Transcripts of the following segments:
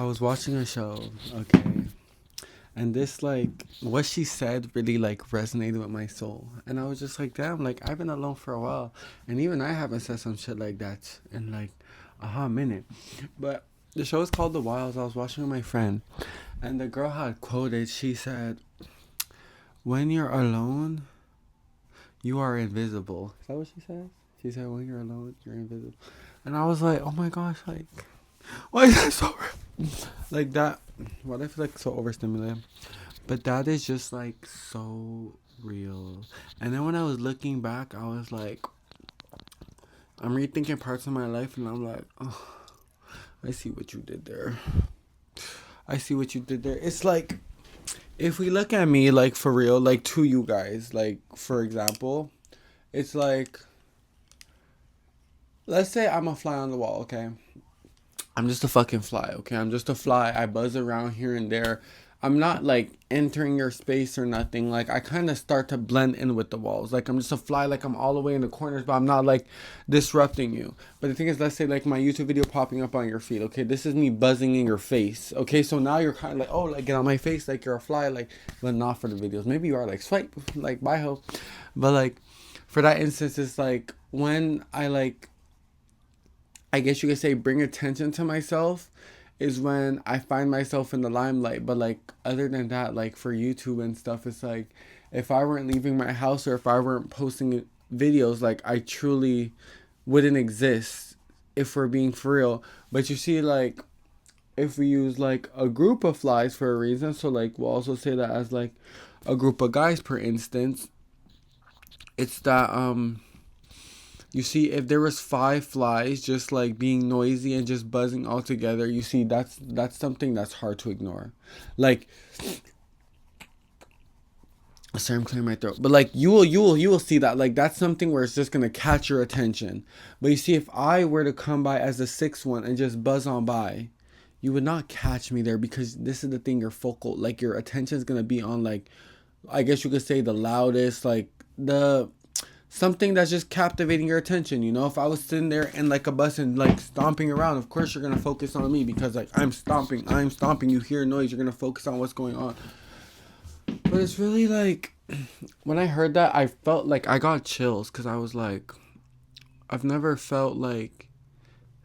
I was watching a show, okay, and this like what she said really like resonated with my soul, and I was just like, damn, like I've been alone for a while, and even I haven't said some shit like that in like a hot minute. But the show is called The Wilds. I was watching with my friend, and the girl had quoted. She said, "When you're alone, you are invisible." Is that what she said? She said, "When you're alone, you're invisible," and I was like, oh my gosh, like why is that so? Like that, what I feel like so overstimulated. But that is just like so real. And then when I was looking back, I was like, I'm rethinking parts of my life, and I'm like, oh, I see what you did there. I see what you did there. It's like, if we look at me, like for real, like to you guys, like for example, it's like, let's say I'm a fly on the wall, okay? I'm just a fucking fly, okay? I'm just a fly. I buzz around here and there. I'm not like entering your space or nothing. Like I kind of start to blend in with the walls. Like I'm just a fly. Like I'm all the way in the corners, but I'm not like disrupting you. But the thing is, let's say like my YouTube video popping up on your feed. Okay, this is me buzzing in your face. Okay, so now you're kind of like, oh, like get on my face, like you're a fly, like, but not for the videos. Maybe you are like swipe, like bye ho. But like for that instance, it's like when I like, I guess you could say, bring attention to myself is when I find myself in the limelight. But like other than that, like for YouTube and stuff, it's like if I weren't leaving my house or if I weren't posting videos, like I truly wouldn't exist if we're being for real. But you see, like if we use like a group of flies for a reason, so like we'll also say that as like a group of guys, for instance, it's that you see, if there was five flies just like being noisy and just buzzing all together, you see that's something that's hard to ignore. Like, sorry, I'm clearing my throat. But like you will see that like that's something where it's just gonna catch your attention. But you see, if I were to come by as the sixth one and just buzz on by, you would not catch me there because this is the thing. Your focal, like your attention is gonna be on like, I guess you could say the loudest, like the something that's just captivating your attention. You know, if I was sitting there in like a bus and like stomping around, of course you're gonna focus on me because like I'm stomping. You hear noise, you're gonna focus on what's going on. But it's really like when I heard that, I felt like I got chills because I was like, I've never felt like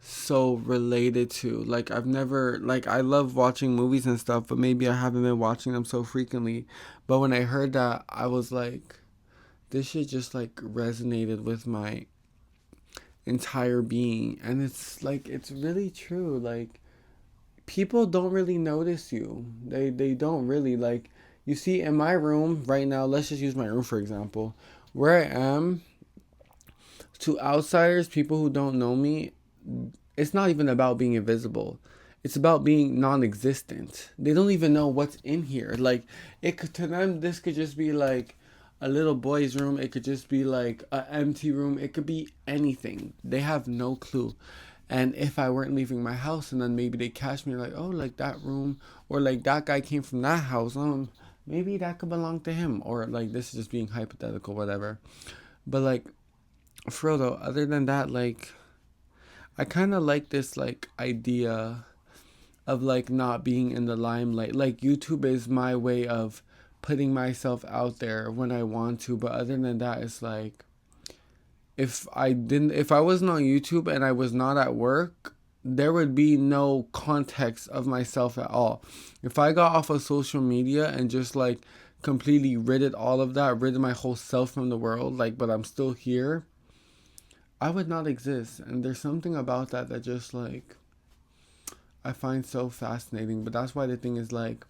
so related to, like I've never, like I love watching movies and stuff, but maybe I haven't been watching them so frequently. But when I heard that, I was like, this shit just like resonated with my entire being. And it's like it's really true. Like people don't really notice you. They don't really, like, you see in my room right now, let's just use my room for example. Where I am, to outsiders, people who don't know me, it's not even about being invisible. It's about being non-existent. They don't even know what's in here. Like it could, to them this could just be like a little boy's room. It could just be like an empty room. It could be anything. They have no clue. And if I weren't leaving my house and then maybe they catch me like, oh, like that room, or like that guy came from that house, maybe that could belong to him, or like this is just being hypothetical, whatever. But like for real though, other than that, like I kind of like this like idea of like not being in the limelight. Like YouTube is my way of putting myself out there when I want to, but other than that, it's like if I wasn't on YouTube and I was not at work, there would be no context of myself at all. If I got off of social media and just like completely rid all of that, rid my whole self from the world, like, but I'm still here, I would not exist. And there's something about that that just like I find so fascinating. But that's why the thing is like,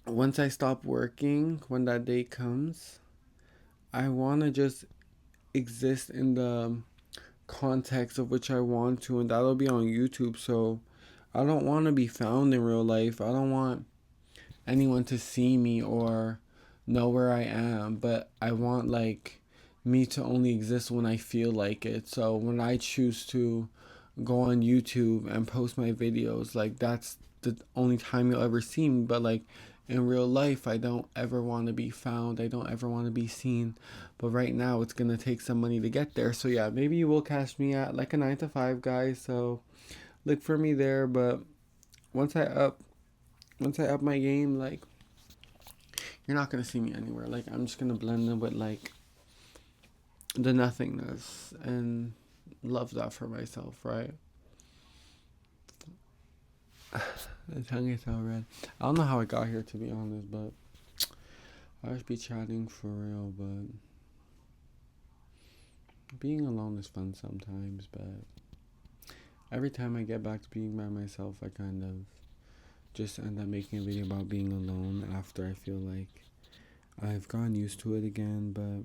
once I stop working, when that day comes, I want to just exist in the context of which I want to, and that'll be on YouTube. So I don't want to be found in real life. I don't want anyone to see me or know where I am, but I want like me to only exist when I feel like it. So when I choose to go on YouTube and post my videos, like that's the only time you'll ever see me. But like in real life, I don't ever want to be found. I don't ever want to be seen. But right now, it's gonna take some money to get there. So yeah, maybe you will catch me at like a 9 to 5 guy. So look for me there. But once I up once I up my game, like you're not gonna see me anywhere. Like I'm just gonna blend in with like the nothingness and love that for myself, right? The tongue is so red. I don't know how I got here to be honest, but I just be chatting for real, but being alone is fun sometimes, but every time I get back to being by myself I kind of just end up making a video about being alone after I feel like I've gotten used to it again, but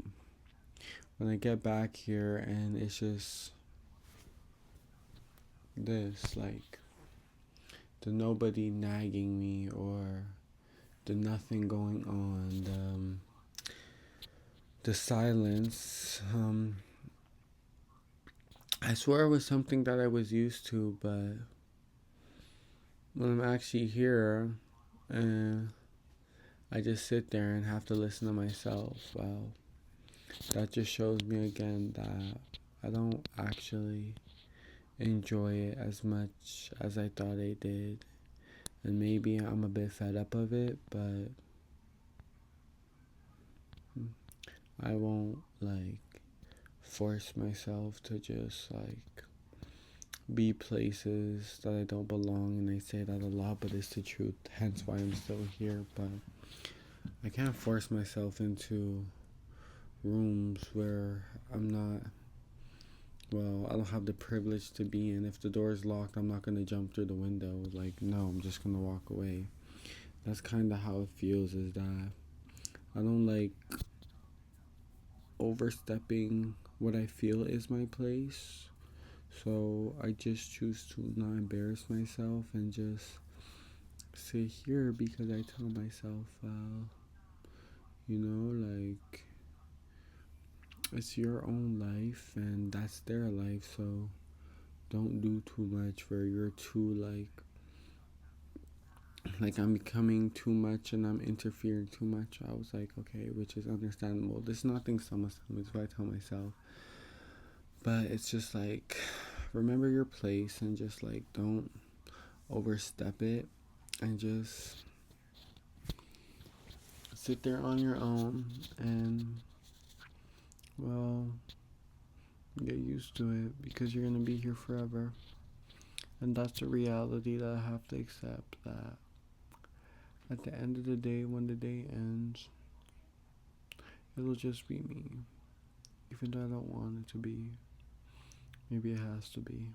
when I get back here and it's just this, like the nobody nagging me or the nothing going on, the silence, I swear it was something that I was used to, but when I'm actually here and I just sit there and have to listen to myself, well, that just shows me again that I don't actually enjoy it as much as I thought I did. And maybe I'm a bit fed up of it, but I won't like force myself to just like be places that I don't belong. And I say that a lot, but it's the truth, hence why I'm still here. But I can't force myself into rooms where I'm not, well, I don't have the privilege to be in. If the door is locked, I'm not going to jump through the window. Like, no, I'm just going to walk away. That's kind of how it feels, is that I don't like overstepping what I feel is my place. So I just choose to not embarrass myself and just sit here because I tell myself, like it's your own life and that's their life. So don't do too much where you're too like I'm becoming too much and I'm interfering too much. I was like, okay, which is understandable. There's nothing someone tell me, it's what I tell myself. But it's just like remember your place and just like don't overstep it and just sit there on your own and well get used to it because you're gonna be here forever. And that's the reality that I have to accept, that at the end of the day, when the day ends, it'll just be me. Even though I don't want it to be. Maybe it has to be.